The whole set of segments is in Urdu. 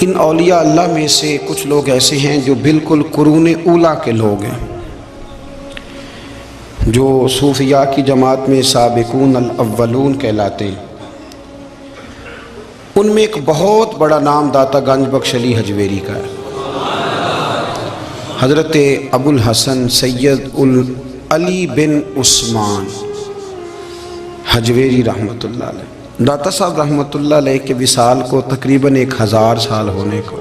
ان اولیاء اللہ میں سے کچھ لوگ ایسے ہیں جو بالکل قرون اولا کے لوگ ہیں، جو صوفیاء کی جماعت میں سابقون الاولون کہلاتے ہیں۔ ان میں ایک بہت بڑا نام داتا گنج بخش علی حجویری کا ہے۔ حضرت ابو الحسن سید علی بن عثمان حجویری رحمۃ اللہ علیہ، داتا صاحب رحمۃ اللہ علیہ کے وصال کو تقریباً 1000 سال ہونے کو۔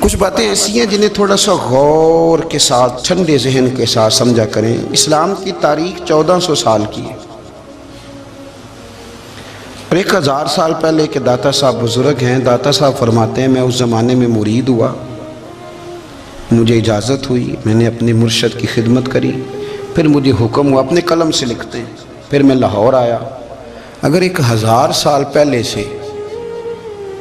کچھ باتیں ایسی ہیں جنہیں تھوڑا سا غور کے ساتھ، ٹھنڈے ذہن کے ساتھ سمجھا کریں۔ اسلام کی تاریخ 1400 سال کی ہے، اور 1000 سال پہلے کے داتا صاحب بزرگ ہیں۔ داتا صاحب فرماتے ہیں میں اس زمانے میں مرید ہوا، مجھے اجازت ہوئی، میں نے اپنے مرشد کی خدمت کری، پھر مجھے حکم ہوا، اپنے قلم سے لکھتے ہیں، پھر میں لاہور آیا۔ اگر 1000 سال پہلے سے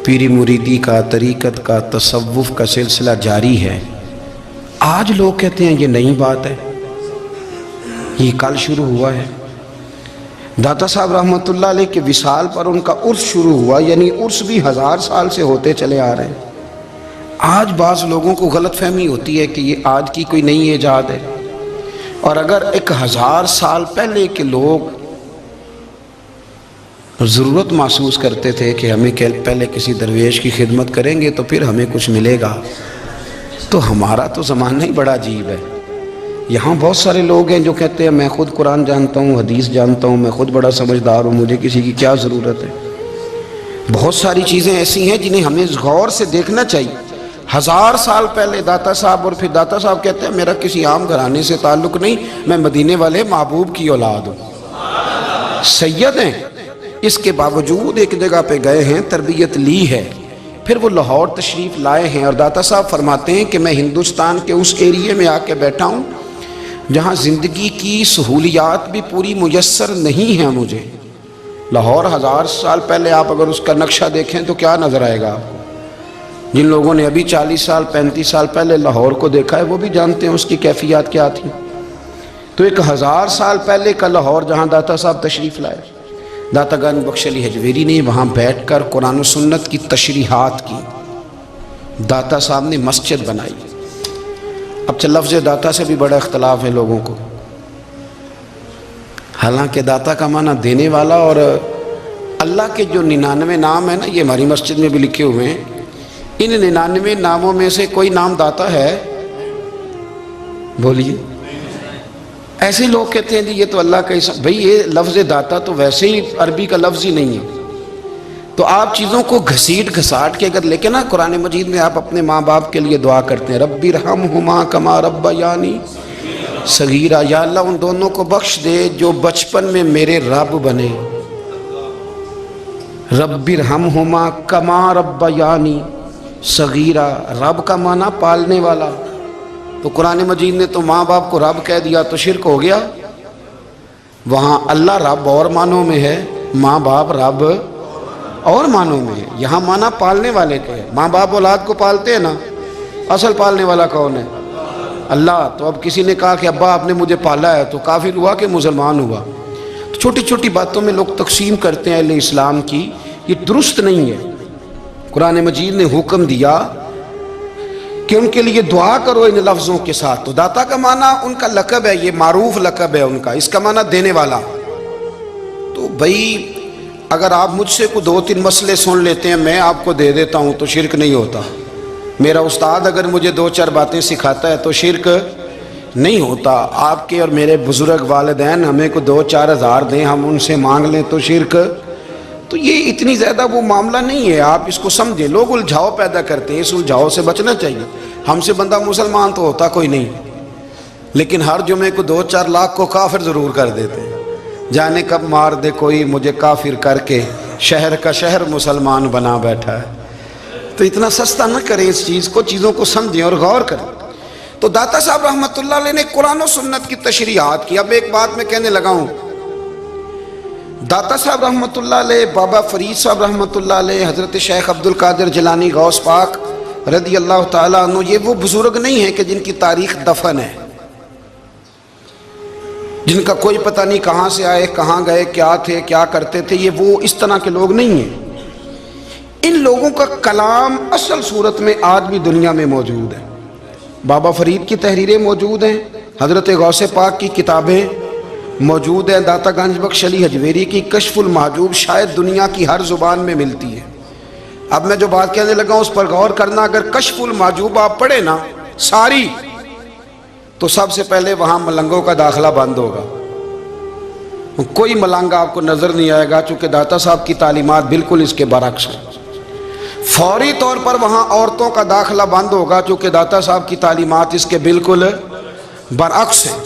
پیری مریدی کا، طریقت کا، تصوف کا سلسلہ جاری ہے، آج لوگ کہتے ہیں یہ نئی بات ہے، یہ کل شروع ہوا ہے۔ داتا صاحب رحمۃ اللہ علیہ کے وصال پر ان کا عرس شروع ہوا، یعنی عرس بھی 1000 سال سے ہوتے چلے آ رہے ہیں۔ آج بعض لوگوں کو غلط فہمی ہوتی ہے کہ یہ آج کی کوئی نئی ایجاد ہے، اور اگر 1000 سال پہلے کے لوگ ضرورت محسوس کرتے تھے کہ ہمیں پہلے کسی درویش کی خدمت کریں گے تو پھر ہمیں کچھ ملے گا، تو ہمارا تو زمانہ ہی بڑا عجیب ہے۔ یہاں بہت سارے لوگ ہیں جو کہتے ہیں میں خود قرآن جانتا ہوں، حدیث جانتا ہوں، میں خود بڑا سمجھدار ہوں، مجھے کسی کی کیا ضرورت ہے۔ بہت ساری چیزیں ایسی ہیں جنہیں ہمیں غور سے دیکھنا چاہیے۔ 1000 سال پہلے داتا صاحب، اور پھر داتا صاحب کہتے ہیں میرا کسی عام گھرانے سے تعلق نہیں، میں مدینے والے محبوب کی اولاد ہوں، سید ہیں۔ اس کے باوجود ایک جگہ پہ گئے ہیں، تربیت لی ہے، پھر وہ لاہور تشریف لائے ہیں، اور داتا صاحب فرماتے ہیں کہ میں ہندوستان کے اس ایریے میں آ کے بیٹھا ہوں جہاں زندگی کی سہولیات بھی پوری میسر نہیں ہیں مجھے۔ لاہور 1000 سال پہلے آپ اگر اس کا نقشہ دیکھیں تو کیا نظر آئے گا آپ کو؟ جن لوگوں نے ابھی 40 سال 35 سال پہلے لاہور کو دیکھا ہے وہ بھی جانتے ہیں اس کی کیفیات کیا تھی۔ تو 1000 سال پہلے کا لاہور جہاں داتا صاحب تشریف لائے، داتا گنج بخش علی حجویری نے وہاں بیٹھ کر قرآن و سنت کی تشریحات کی۔ داتا صاحب نے مسجد بنائی۔ اب لفظ داتا سے بھی بڑا اختلاف ہے لوگوں کو، حالانکہ داتا کا معنی دینے والا، اور اللہ کے جو 99 نام ہیں نا، یہ ہماری مسجد میں بھی لکھے ہوئے ہیں، ان 99 ناموں میں سے کوئی نام داتا ہے؟ بولیے۔ ایسے لوگ کہتے ہیں یہ تو اللہ کا اسم، بھئی یہ لفظ داتا تو ویسے ہی عربی کا لفظ ہی نہیں ہے۔ تو آپ چیزوں کو گھسیٹ گھساٹ کے اگر لے کے نا، قرآن مجید میں آپ اپنے ماں باپ کے لیے دعا کرتے ہیں رب ارحمہما کما ربیانی صغیرا، یا اللہ ان دونوں کو بخش دے جو بچپن میں میرے رب بنے۔ رب ارحمہما کما ربیانی صغیرا، رب کا معنی پالنے والا، تو قرآن مجید نے تو ماں باپ کو رب کہہ دیا تو شرک ہو گیا۔ وہاں اللہ رب اور معنوں میں ہے، ماں باپ رب اور معنوں میں ہے۔ یہاں معنی پالنے والے کے ہے، ماں باپ اولاد کو پالتے ہیں نا، اصل پالنے والا کون ہے؟ اللہ۔ تو اب کسی نے کہا کہ ابا آپ نے مجھے پالا ہے، تو کافر ہوا کہ مسلمان ہوا؟ تو چھوٹی چھوٹی باتوں میں لوگ تقسیم کرتے ہیں اہل اسلام کی، یہ درست نہیں ہے۔ قرآن مجید نے حکم دیا کہ ان کے لیے دعا کرو ان لفظوں کے ساتھ۔ تو داتا کا معنی ان کا لقب ہے، یہ معروف لقب ہے ان کا، اس کا معنی دینے والا۔ تو بھئی اگر آپ مجھ سے کوئی 2-3 مسئلے سن لیتے ہیں، میں آپ کو دے دیتا ہوں تو شرک نہیں ہوتا۔ میرا استاد اگر مجھے 2-4 باتیں سکھاتا ہے تو شرک نہیں ہوتا۔ آپ کے اور میرے بزرگ والدین ہمیں کو 2-4 ہزار دیں، ہم ان سے مانگ لیں تو شرک، تو یہ اتنی زیادہ وہ معاملہ نہیں ہے، آپ اس کو سمجھیں۔ لوگ الجھاؤ پیدا کرتے ہیں، اس الجھاؤ سے بچنا چاہیے۔ ہم سے بندہ مسلمان تو ہوتا کوئی نہیں، لیکن ہر جمعے کو 2-4 لاکھ کو کافر ضرور کر دیتے ہیں۔ جانے کب مار دے کوئی مجھے کافر کر کے، شہر کا شہر مسلمان بنا بیٹھا ہے۔ تو اتنا سستا نہ کریں اس چیز کو، چیزوں کو سمجھیں اور غور کریں۔ تو داتا صاحب رحمۃ اللہ علیہ نے قرآن و سنت کی تشریحات کی۔ اب ایک بات میں کہنے لگا ہوں، داتا صاحب رحمۃ اللہ علیہ، بابا فرید صاحب رحمۃ اللہ علیہ، حضرت شیخ عبد القادر جیلانی غوث پاک رضی اللہ تعالیٰ عنہ، یہ وہ بزرگ نہیں ہیں کہ جن کی تاریخ دفن ہے، جن کا کوئی پتہ نہیں کہاں سے آئے، کہاں گئے، کیا تھے، کیا کرتے تھے، یہ وہ اس طرح کے لوگ نہیں ہیں۔ ان لوگوں کا کلام اصل صورت میں آج بھی دنیا میں موجود ہے۔ بابا فرید کی تحریریں موجود ہیں، حضرت غوث پاک کی کتابیں موجود ہیں، داتا گنج بخش علی حجویری کی کشف المحجوب شاید دنیا کی ہر زبان میں ملتی ہے۔ اب میں جو بات کہنے لگا ہوں اس پر غور کرنا، اگر کشف المحجوب آپ پڑھیں نا ساری، تو سب سے پہلے وہاں ملنگوں کا داخلہ بند ہوگا، کوئی ملنگ آپ کو نظر نہیں آئے گا، چونکہ داتا صاحب کی تعلیمات بالکل اس کے برعکس ہیں۔ فوری طور پر وہاں عورتوں کا داخلہ بند ہوگا، چونکہ داتا صاحب کی تعلیمات اس کے بالکل برعکس ہیں۔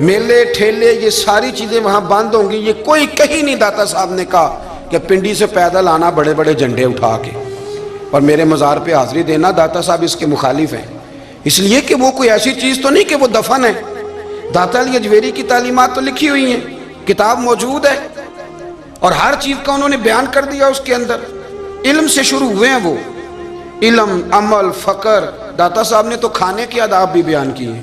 میلے ٹھیلے یہ ساری چیزیں وہاں بند ہوں گی، یہ کوئی کہیں نہیں داتا صاحب نے کہا کہ پنڈی سے پیدل آنا بڑے بڑے جھنڈے اٹھا کے اور میرے مزار پہ حاضری دینا، داتا صاحب اس کے مخالف ہیں، اس لیے کہ وہ کوئی ایسی چیز تو نہیں کہ وہ دفن ہے۔ داتا علی حجویری کی تعلیمات تو لکھی ہوئی ہیں، کتاب موجود ہے، اور ہر چیز کا انہوں نے بیان کر دیا اس کے اندر۔ علم سے شروع ہوئے ہیں وہ، علم، عمل، فقر۔ داتا صاحب نے تو کھانے کے آداب بھی بیان کیے،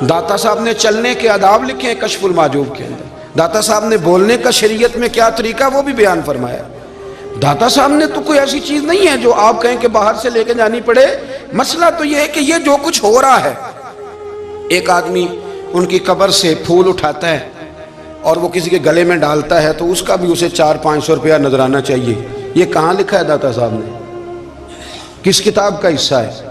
داتا صاحب نے چلنے کے آداب لکھے ہیں کشف المحجوب کے اندر، داتا صاحب نے بولنے کا شریعت میں کیا طریقہ وہ بھی بیان فرمایا۔ داتا صاحب نے تو کوئی ایسی چیز نہیں ہے جو آپ کہیں کہ باہر سے لے کے جانی پڑے۔ مسئلہ تو یہ ہے کہ یہ جو کچھ ہو رہا ہے، ایک آدمی ان کی قبر سے پھول اٹھاتا ہے اور وہ کسی کے گلے میں ڈالتا ہے تو اس کا بھی اسے 400-500 روپیہ نظرانہ چاہیے۔ یہ کہاں لکھا ہے داتا صاحب نے؟ کس کتاب کا حصہ ہے؟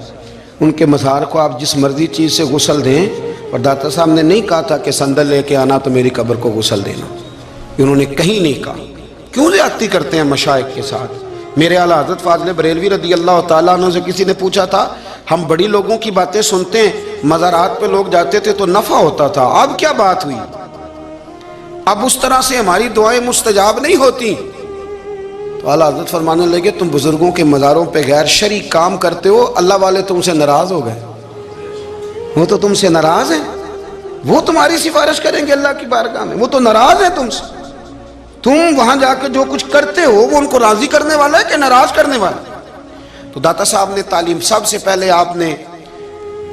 ان کے مزار کو آپ جس مرضی چیز سے غسل دیں، اور داتا صاحب نے نہیں کہا تھا کہ سندل لے کے آنا تو میری قبر کو غسل دینا، انہوں نے کہیں نہیں کہا۔ کیوں زیادتی کرتے ہیں مشائخ کے ساتھ؟ میرے اعلیٰ حضرت فاضل بریلوی رضی اللہ تعالیٰ عنہ سے کسی نے پوچھا تھا، ہم بڑی لوگوں کی باتیں سنتے ہیں، مزارات پہ لوگ جاتے تھے تو نفع ہوتا تھا، اب کیا بات ہوئی؟ اب اس طرح سے ہماری دعائیں مستجاب نہیں ہوتی۔ تو اعلیٰ حضرت فرمانے لگے، تم بزرگوں کے مزاروں پہ غیر شرعی کام کرتے ہو، اللہ والے تم سے ناراض ہو گئے، وہ تو تم سے ناراض ہیں، وہ تمہاری سفارش کریں گے اللہ کی بارگاہ میں، وہ تو ناراض ہیں تم سے۔ تم وہاں جا کے جو کچھ کرتے ہو وہ ان کو راضی کرنے والا ہے کہ ناراض کرنے والا؟ تو داتا صاحب نے تعلیم، سب سے پہلے آپ نے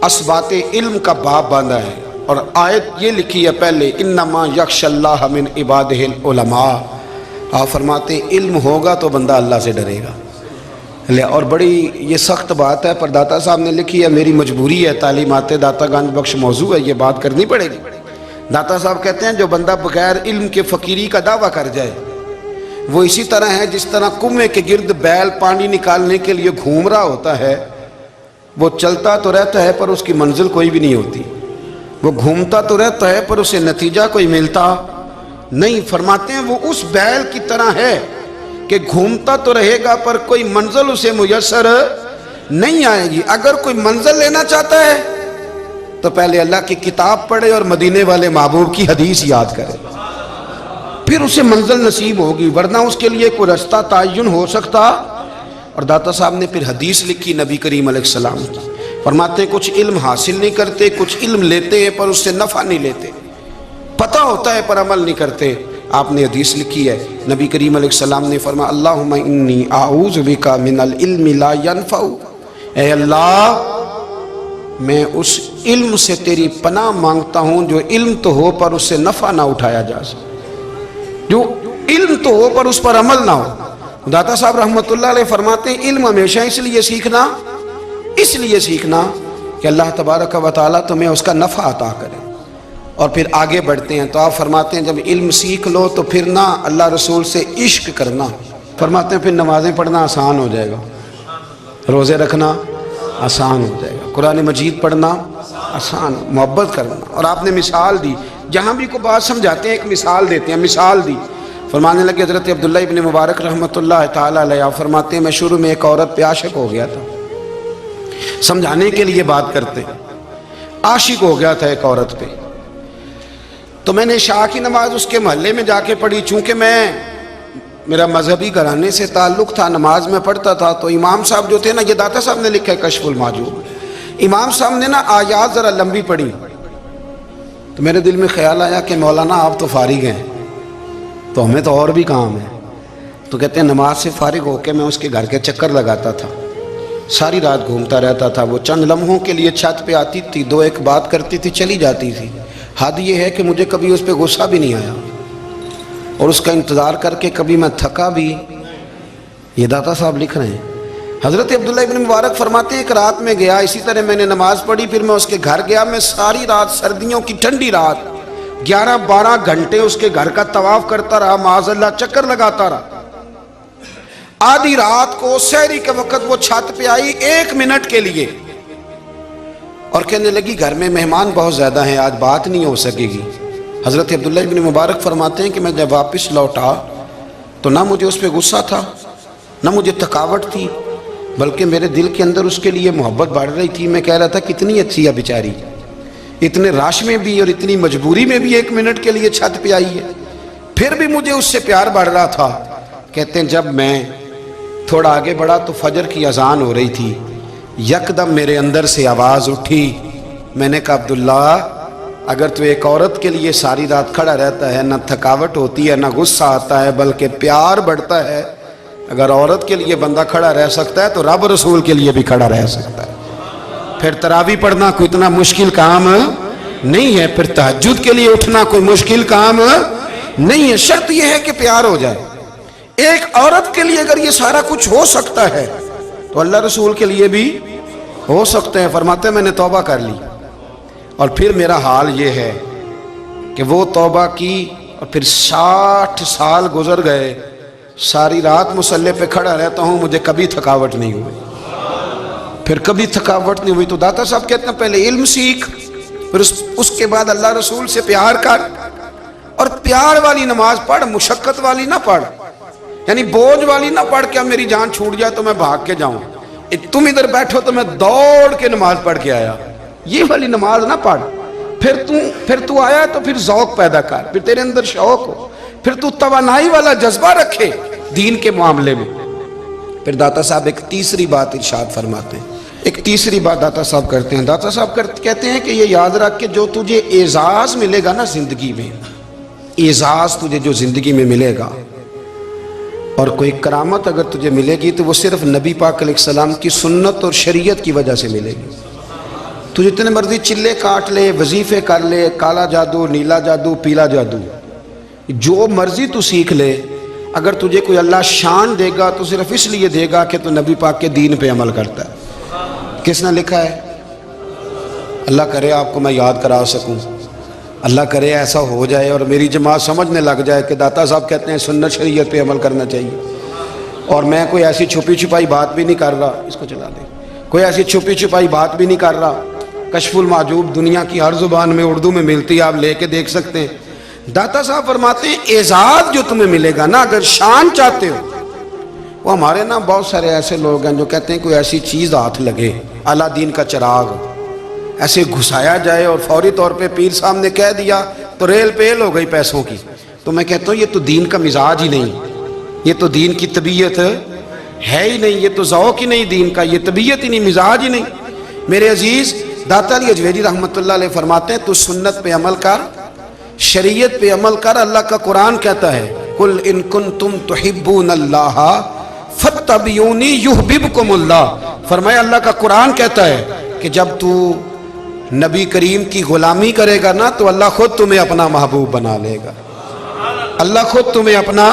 اسبات علم کا باب باندھا ہے، اور آیت یہ لکھی ہے پہلے، انما یخشی اللہ من عبادہ العلماء۔ آپ فرماتے ہیں علم ہوگا تو بندہ اللہ سے ڈرے گا۔ اور بڑی یہ سخت بات ہے، پر داتا صاحب نے لکھی ہے، میری مجبوری ہے، تعلیمات داتا گنج بخش موضوع ہے، یہ بات کرنی پڑے گی۔ داتا صاحب کہتے ہیں جو بندہ بغیر علم کے فقیری کا دعویٰ کر جائے وہ اسی طرح ہے جس طرح کنویں کے گرد بیل پانی نکالنے کے لیے گھوم رہا ہوتا ہے، وہ چلتا تو رہتا ہے پر اس کی منزل کوئی بھی نہیں ہوتی، وہ گھومتا تو رہتا ہے پر اسے نتیجہ کوئی ملتا نہیں۔ فرماتے ہیں وہ اس بیل کی طرح ہے کہ گھومتا تو رہے گا پر کوئی منزل اسے میسر نہیں آئے گی۔ اگر کوئی منزل لینا چاہتا ہے تو پہلے اللہ کی کتاب پڑھے اور مدینے والے محبوب کی حدیث یاد کرے، پھر اسے منزل نصیب ہوگی، ورنہ اس کے لیے کوئی رستہ تعین ہو سکتا۔ اور داتا صاحب نے پھر حدیث لکھی نبی کریم علیہ السلام کی، فرماتے ہیں کچھ علم حاصل نہیں کرتے، کچھ علم لیتے ہیں پر اس سے نفع نہیں لیتے، پتہ ہوتا ہے پر عمل نہیں کرتے۔ آپ نے حدیث لکھی ہے، نبی کریم علیہ السلام نے فرمایا اللہم انی اعوذ بک من العلم لا ینفع، اے اللہ میں اس علم سے تیری پناہ مانگتا ہوں جو علم تو ہو پر اس سے نفع نہ اٹھایا جا سکے، جو علم تو ہو پر اس پر عمل نہ ہو۔ داتا صاحب رحمۃ اللہ علیہ فرماتے ہیں علم ہمیشہ اس لیے سیکھنا کہ اللہ تبارک و تعالیٰ تمہیں اس کا نفع عطا کرے۔ اور پھر آگے بڑھتے ہیں تو آپ فرماتے ہیں جب علم سیکھ لو تو پھر نہ اللہ رسول سے عشق کرنا، فرماتے ہیں پھر نمازیں پڑھنا آسان ہو جائے گا، روزے رکھنا آسان ہو جائے گا، قرآن مجید پڑھنا آسان، محبت کرنا۔ اور آپ نے مثال دی، جہاں بھی کوئی بات سمجھاتے ہیں ایک مثال دیتے ہیں، مثال دی۔ فرمانے لگے حضرت عبداللہ ابن مبارک رحمۃ اللہ تعالیٰ علیہ، آپ فرماتے ہیں میں شروع میں ایک عورت پہ عاشق ہو گیا تھا، سمجھانے کے لیے بات کرتے، عاشق ہو گیا تھا ایک عورت پہ، تو میں نے عشاء کی نماز اس کے محلے میں جا کے پڑھی، چونکہ میرا مذہبی گھرانے سے تعلق تھا، نماز میں پڑھتا تھا، تو امام صاحب جو تھے نا، یہ داتا صاحب نے لکھا ہے کشف المحجوب، امام صاحب نے نا آیات ذرا لمبی پڑھی، تو میرے دل میں خیال آیا کہ مولانا آپ تو فارغ ہیں تو ہمیں تو اور بھی کام ہے، تو کہتے ہیں نماز سے فارغ ہو کے میں اس کے گھر کے چکر لگاتا تھا، ساری رات گھومتا رہتا تھا، وہ چند لمحوں کے لیے چھت پہ آتی تھی، دو ایک بات کرتی تھی، چلی جاتی تھی۔ حد یہ ہے کہ مجھے کبھی اس پہ غصہ بھی نہیں آیا، اور اس کا انتظار کر کے کبھی میں تھکا بھی یہ داتا صاحب لکھ رہے ہیں۔ حضرت عبداللہ ابن مبارک فرماتے ہیں ایک رات میں گیا، اسی طرح میں نے نماز پڑھی، پھر میں اس کے گھر گیا، میں ساری رات، سردیوں کی ٹھنڈی رات 11-12 گھنٹے اس کے گھر کا طواف کرتا رہا، معاذ اللہ چکر لگاتا رہا۔ آدھی رات کو سحری کے وقت وہ چھت پہ آئی 1 منٹ کے لیے اور کہنے لگی گھر میں مہمان بہت زیادہ ہیں، آج بات نہیں ہو سکے گی۔ حضرت عبداللہ ابن مبارک فرماتے ہیں کہ میں جب واپس لوٹا تو نہ مجھے اس پہ غصہ تھا، نہ مجھے تھکاوٹ تھی، بلکہ میرے دل کے اندر اس کے لیے محبت بڑھ رہی تھی۔ میں کہہ رہا تھا کتنی اچھی ہے بیچاری، اتنے رش میں بھی اور اتنی مجبوری میں بھی 1 منٹ کے لیے چھت پہ آئی ہے، پھر بھی مجھے اس سے پیار بڑھ رہا تھا۔ کہتے ہیں جب میں تھوڑا آگے بڑھا تو فجر کی اذان ہو رہی تھی، یکدم میرے اندر سے آواز اٹھی، میں نے کہا عبداللہ اگر تو ایک عورت کے لیے ساری رات کھڑا رہتا ہے، نہ تھکاوٹ ہوتی ہے، نہ غصہ آتا ہے، بلکہ پیار بڑھتا ہے، اگر عورت کے لیے بندہ کھڑا رہ سکتا ہے تو رب رسول کے لیے بھی کھڑا رہ سکتا ہے۔ پھر تراویح پڑھنا کوئی اتنا مشکل کام نہیں ہے، پھر تہجد کے لیے اٹھنا کوئی مشکل کام نہیں ہے، شرط یہ ہے کہ پیار ہو جائے۔ ایک عورت کے لیے اگر یہ سارا کچھ ہو سکتا ہے تو اللہ رسول کے لیے بھی ہو سکتا ہے۔ فرماتے ہیں میں نے توبہ کر لی اور پھر میرا حال یہ ہے کہ وہ توبہ کی اور پھر 60 سال گزر گئے، ساری رات مصلی پہ کھڑا رہتا ہوں، مجھے کبھی تھکاوٹ نہیں ہوئی، پھر کبھی تھکاوٹ نہیں ہوئی۔ تو داتا صاحب کہتے ہیں پہلے علم سیکھ، پھر اس کے بعد اللہ رسول سے پیار کر، اور پیار والی نماز پڑھ، مشقت والی نہ پڑھ، یعنی بوجھ والی نہ پڑھ کہ اب میری جان چھوٹ جائے تو میں بھاگ کے جاؤں، تم ادھر بیٹھو تو میں دوڑ کے نماز پڑھ کے آیا، یہ والی نماز نہ پڑھ۔ پھر تو آیا تو پھر ذوق پیدا کر، پھر تیرے اندر شوق ہو، پھر تو توانائی والا جذبہ رکھے دین کے معاملے میں۔ پھر داتا صاحب ایک تیسری بات ارشاد فرماتے ہیں، ایک تیسری بات داتا صاحب کرتے ہیں۔ داتا صاحب کہتے ہیں کہ یہ یاد رکھ کہ جو تجھے اعزاز ملے گا نا زندگی میں، اعزاز تجھے جو زندگی میں ملے گا اور کوئی کرامت اگر تجھے ملے گی تو وہ صرف نبی پاک علیہ السلام کی سنت اور شریعت کی وجہ سے ملے گی۔ تو جتنے مرضی چلے کاٹ لے، وظیفے کر لے، کالا جادو، نیلا جادو، پیلا جادو، جو مرضی تو سیکھ لے، اگر تجھے کوئی اللہ شان دے گا تو صرف اس لیے دے گا کہ تو نبی پاک کے دین پہ عمل کرتا ہے۔ کس نے لکھا ہے؟ اللہ کرے آپ کو میں یاد کرا سکوں، اللہ کرے ایسا ہو جائے اور میری جماعت سمجھنے لگ جائے کہ داتا صاحب کہتے ہیں سنت شریعت پہ عمل کرنا چاہیے، اور میں کوئی ایسی چھپی چھپائی بات بھی نہیں کر رہا، اس کو چلا دیں، کوئی ایسی چھپی چھپائی بات بھی نہیں کر رہا۔ کشف المعجوب دنیا کی ہر زبان میں اردو میں ملتی ہے، آپ لے کے دیکھ سکتے ہیں۔ داتا صاحب فرماتے ہیں اعزاز جو تمہیں ملے گا نا، اگر شان چاہتے ہو، وہ ہمارے نا بہت سارے ایسے لوگ ہیں جو کہتے ہیں کوئی ایسی چیز ہاتھ لگے، اعلیٰ دین کا چراغ ایسے گھسایا جائے اور فوری طور پہ پیر صاحب نے کہہ دیا تو ریل پیل ہو گئی پیسوں کی، تو میں کہتا ہوں یہ تو دین کا مزاج ہی نہیں، یہ تو دین کی طبیعت ہے ہی نہیں، یہ تو ذوق ہی نہیں دین کا، یہ طبیعت ہی نہیں، مزاج ہی نہیں۔ میرے عزیز داتا علی اجویری رحمۃ اللہ علیہ فرماتے ہیں تو سنت پہ عمل کر، شریعت پہ عمل کر۔ اللہ کا قرآن کہتا ہے قُلْ إِن كُنْتُمْ تُحِبُّونَ اللَّهَ فَاتَّبِعُونِي يُحْبِبْكُمُ اللَّهُ۔ فرمایا اللہ کا قرآن کہتا ہے کہ جب تو نبی کریم کی غلامی کرے گا نا تو اللہ خود تمہیں اپنا محبوب بنا لے گا، اللہ خود تمہیں اپنا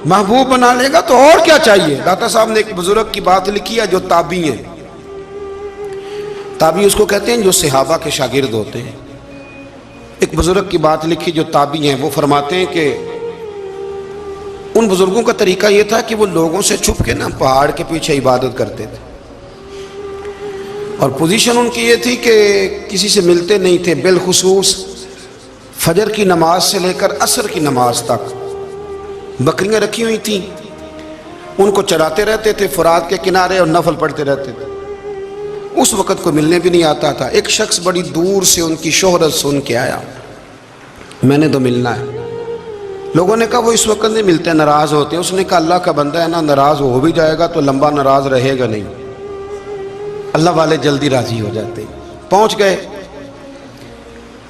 محبوب بنا لے گا، تو اور کیا چاہیے۔ داتا صاحب نے ایک بزرگ کی بات لکھی ہے جو تابعی ہیں، تابعی اس کو کہتے ہیں جو صحابہ کے شاگرد ہوتے ہیں۔ ایک بزرگ کی بات لکھی جو تابعی ہیں، وہ فرماتے ہیں کہ ان بزرگوں کا طریقہ یہ تھا کہ وہ لوگوں سے چھپ کے نا پہاڑ کے پیچھے عبادت کرتے تھے، اور پوزیشن ان کی یہ تھی کہ کسی سے ملتے نہیں تھے، بالخصوص فجر کی نماز سے لے کر عصر کی نماز تک بکریاں رکھی ہوئی تھیں، ان کو چراتے رہتے تھے فرات کے کنارے اور نفل پڑھتے رہتے تھے۔ اس وقت کو ملنے بھی نہیں آتا تھا۔ ایک شخص بڑی دور سے ان کی شہرت سن کے آیا، میں نے تو ملنا ہے۔ لوگوں نے کہا وہ اس وقت نہیں ملتے، ناراض ہوتے ہیں۔ اس نے کہا اللہ کا بندہ ہے نا، ناراض ہو بھی جائے گا تو لمبا ناراض رہے گا نہیں، اللہ والے جلدی راضی ہو جاتے ہیں۔ پہنچ گئے،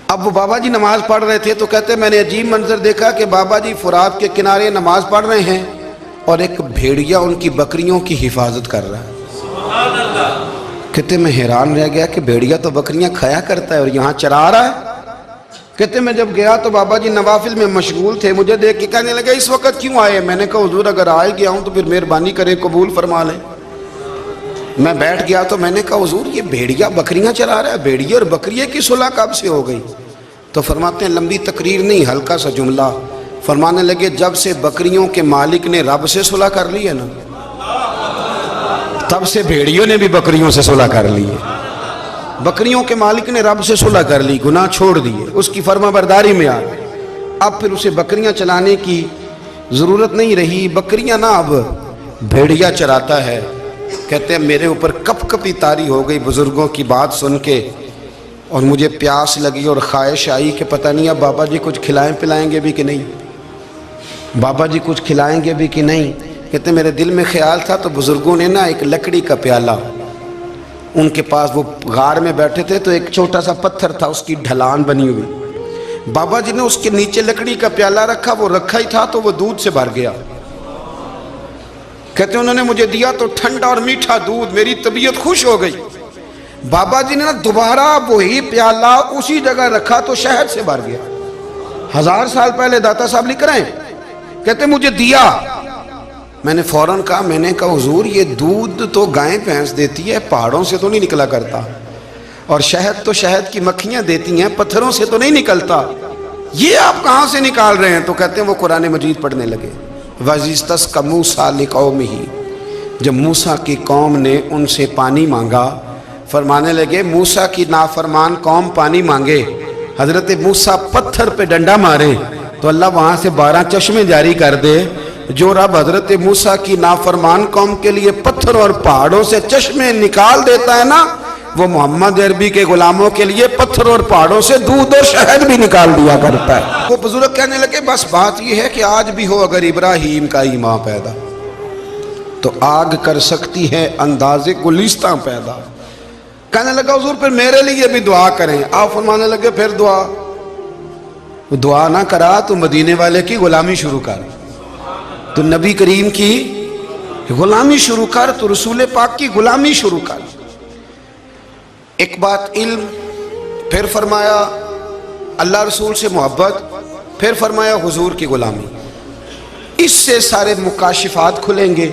اب وہ بابا جی نماز پڑھ رہے تھے تو کہتے میں نے عجیب منظر دیکھا کہ بابا جی فرات کے کنارے نماز پڑھ رہے ہیں اور ایک بھیڑیا ان کی بکریوں کی حفاظت کر رہا ہے۔ سبحان اللہ۔ کہتے میں حیران رہ گیا کہ بھیڑیا تو بکریاں کھایا کرتا ہے اور یہاں چرا رہا ہے۔ کہتے میں جب گیا تو بابا جی نوافل میں مشغول تھے، مجھے دیکھ کے کہنے لگے اس وقت کیوں آئے؟ میں نے کہا حضور اگر آئے گیا ہوں تو پھر مہربانی کریں قبول فرما لیں۔ میں بیٹھ گیا تو میں نے کہا حضور یہ بھیڑیا بکریاں چلا رہا ہے، بھیڑیے اور بکریے کی صلح کب سے ہو گئی؟ تو فرماتے ہیں لمبی تقریر نہیں، ہلکا سا جملہ، فرمانے لگے جب سے بکریوں کے مالک نے رب سے صلح کر لی ہے نا، تب سے بھیڑیوں نے بھی بکریوں سے صلح کر لی ہے۔ بکریوں کے مالک نے رب سے صلح کر لی، گناہ چھوڑ دیے، اس کی فرما برداری میں آ گئے، اب پھر اسے بکریاں چلانے کی ضرورت نہیں رہی، بکریاں نہ اب بھیڑیا چراتا ہے۔ کہتے ہیں میرے اوپر کپ کپی طاری ہو گئی بزرگوں کی بات سن کے، اور مجھے پیاس لگی اور خواہش آئی کہ پتہ نہیں اب بابا جی کچھ کھلائیں پلائیں گے بھی کہ نہیں، بابا جی کچھ کھلائیں گے بھی کہ نہیں۔ کہتے ہیں میرے دل میں خیال تھا تو بزرگوں نے نا ایک لکڑی کا پیالہ، ان کے پاس وہ غار میں بیٹھے تھے تو ایک چھوٹا سا پتھر تھا، اس کی ڈھلان بنی ہوئی، بابا جی نے اس کے نیچے لکڑی کا پیالہ رکھا، وہ رکھا ہی تھا تو وہ دودھ سے بھر گیا۔ کہتے ہیں انہوں نے مجھے دیا تو ٹھنڈا اور میٹھا دودھ، میری طبیعت خوش ہو گئی۔ بابا جی نے نا دوبارہ وہی پیالہ اسی جگہ رکھا تو شہد سے بھر گیا۔ 1000 سال پہلے داتا صاحب لکھ رہے ہیں، کہتے مجھے دیا، میں نے فوراً کہا، میں نے کہا حضور یہ دودھ تو گائیں بھینس دیتی ہے، پہاڑوں سے تو نہیں نکلا کرتا، اور شہد تو شہد کی مکھیاں دیتی ہیں، پتھروں سے تو نہیں نکلتا، یہ آپ کہاں سے نکال رہے ہیں؟ تو کہتے ہیں وہ قرآن مجید پڑھنے لگے۔ وَإِذِ اسْتَسْقَىٰ مُوسَىٰ لِقَوْمِهِ، جب موسیٰ کی قوم نے ان سے پانی مانگا، فرمانے لگے موسیٰ کی نافرمان قوم پانی مانگے، حضرت موسیٰ پتھر پہ ڈنڈا مارے تو اللہ وہاں سے 12 چشمے جاری کر دے۔ جو رب حضرت موسیٰ کی نافرمان قوم کے لیے پتھر اور پہاڑوں سے چشمے نکال دیتا ہے نا، وہ محمد عربی کے غلاموں کے لیے پتھر اور پہاڑوں سے دودھ اور شہد بھی نکال دیا کرتا ہے۔ وہ بزرگ کہنے لگے بس بات یہ ہے کہ آج بھی ہو اگر ابراہیم کا ایمان پیدا تو آگ کر سکتی ہے انداز گلستاں پیدا۔ کہنے لگا حضور پھر میرے لیے بھی دعا کریں۔ آپ فرمانے لگے پھر دعا نہ کرا تو مدینے والے کی غلامی شروع کر، تو نبی کریم کی غلامی شروع کر، تو رسول پاک کی غلامی شروع کر۔ ایک بات علم، پھر فرمایا اللہ رسول سے محبت، پھر فرمایا حضور کی غلامی۔ اس سے سارے مکاشفات کھلیں گے،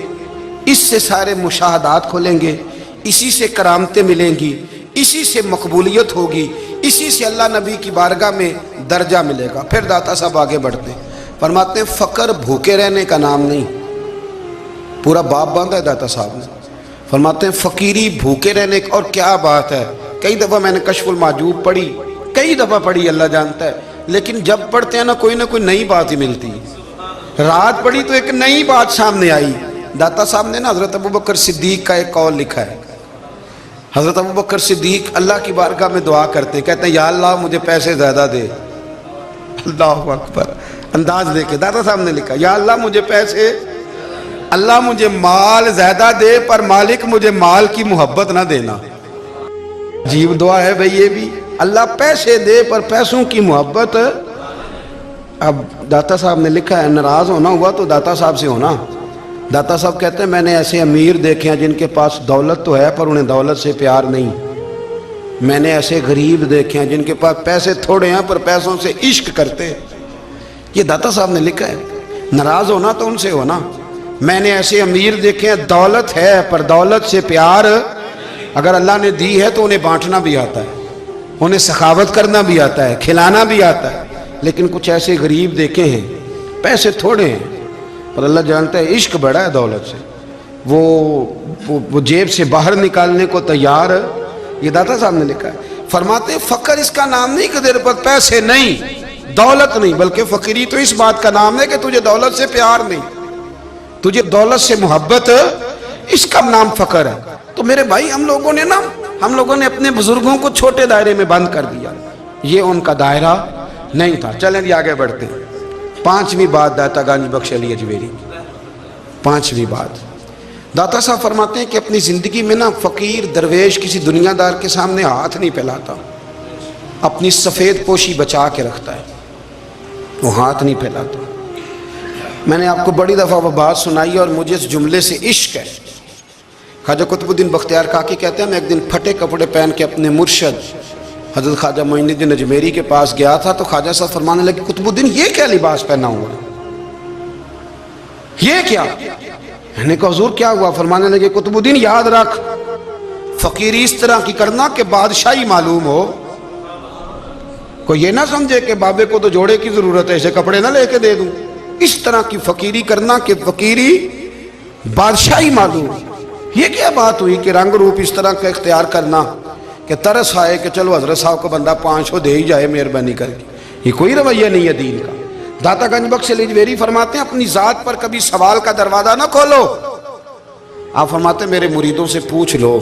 اس سے سارے مشاہدات کھلیں گے، اسی سے کرامتیں ملیں گی، اسی سے مقبولیت ہوگی، اسی سے اللہ نبی کی بارگاہ میں درجہ ملے گا۔ پھر داتا صاحب آگے بڑھتے ہیں، فرماتے ہیں فقر بھوکے رہنے کا نام نہیں، پورا باب باندھا ہے داتا صاحب نے۔ فرماتے ہیں فقیری بھوکے رہنے کا، اور کیا بات ہے، کئی دفعہ میں نے کشف المحجوب پڑھی، کئی دفعہ پڑھی، اللہ جانتا ہے، لیکن جب پڑھتے ہیں نا کوئی نہ کوئی نئی بات ہی ملتی ہے۔ رات پڑھی تو ایک نئی بات سامنے آئی۔ داتا صاحب نے نا حضرت ابوبکر صدیق کا ایک قول لکھا ہے۔ حضرت ابوبکر صدیق اللہ کی بارگاہ میں دعا کرتے، کہتے ہیں یا اللہ مجھے پیسے زیادہ دے۔ اللہ اکبر، انداز دے کے داتا صاحب نے لکھا یا اللہ مجھے پیسے، اللہ مجھے مال زیادہ دے پر مالک مجھے مال کی محبت نہ دینا۔ عجیب دعا ہے بھئی یہ بھی، اللہ پیسے دے پر پیسوں کی محبت۔ اب داتا صاحب نے لکھا ہے ناراض ہونا ہوا تو داتا صاحب سے ہونا۔ داتا صاحب کہتے ہیں میں نے ایسے امیر دیکھے ہیں جن کے پاس دولت تو ہے پر انہیں دولت سے پیار نہیں، میں نے ایسے غریب دیکھے ہیں جن کے پاس پیسے تھوڑے ہیں پر پیسوں سے عشق کرتے۔ یہ داتا صاحب نے لکھا ہے، ناراض ہونا تو ان سے ہونا۔ میں نے ایسے امیر دیکھے ہیں دولت ہے پر دولت سے پیار، اگر اللہ نے دی ہے تو انہیں بانٹنا بھی آتا ہے، انہیں سخاوت کرنا بھی آتا ہے، کھلانا بھی آتا ہے، لیکن کچھ ایسے غریب دیکھے ہیں پیسے تھوڑے ہیں پر اللہ جانتا ہے عشق بڑا ہے دولت سے، وہ جیب سے باہر نکالنے کو تیار۔ یہ داتا صاحب نے لکھا ہے۔ فرماتے فقر اس کا نام نہیں کہ تیرے پاس پیسے نہیں، دولت نہیں، بلکہ فقیری تو اس بات کا نام ہے کہ تجھے دولت سے پیار نہیں، تجھے دولت سے محبت، اس کا نام فقر ہے۔ تو میرے بھائی ہم لوگوں نے اپنے بزرگوں کو چھوٹے دائرے میں بند کر دیا، یہ ان کا دائرہ نہیں تھا۔ چلیں جی آگے بڑھتے ہیں۔ 5ویں بات داتا گنج بخش علی اجمیری، 5ویں بات داتا صاحب فرماتے ہیں کہ اپنی زندگی میں نا فقیر درویش کسی دنیا دار کے سامنے ہاتھ نہیں پھیلاتا، اپنی سفید پوشی بچا کے رکھتا ہے، وہ ہاتھ نہیں پھیلاتا۔ میں نے آپ کو بڑی دفعہ وہ بات سنائی اور مجھے اس جملے سے عشق ہے۔ خواجہ قطب الدین بختیار کاکی کہتے ہیں میں ایک دن پھٹے کپڑے پہن کے اپنے مرشد حضرت خواجہ معین الدین اجمیری کے پاس گیا تھا تو خواجہ صاحب فرمانے لگے قطب الدین یہ کیا لباس پہنا ہوا ہے، یہ کیا؟ میں نے کہا حضور کیا ہوا؟ فرمانے لگے قطب الدین یاد رکھ، فقیری اس طرح کی کرنا کہ بادشاہی معلوم ہو، کوئی یہ نہ سمجھے کہ بابے کو تو جوڑے کی ضرورت ہے اسے کپڑے نہ لے کے دے دوں، اس طرح کی فقیری کرنا کہ فقیری بادشاہی معلوم۔ یہ کیا بات ہوئی کہ رنگ روپ اس طرح کا اختیار کرنا کہ ترس آئے کہ چلو حضرت صاحب کو بندہ 500 دے ہی جائے مہربانی کر کے، یہ کوئی رویہ نہیں ہے دین کا۔ داتا گنج بخش علی اجمیری فرماتے ہیں اپنی ذات پر کبھی سوال کا دروازہ نہ کھولو۔ آپ فرماتے ہیں میرے مریدوں سے پوچھ لو،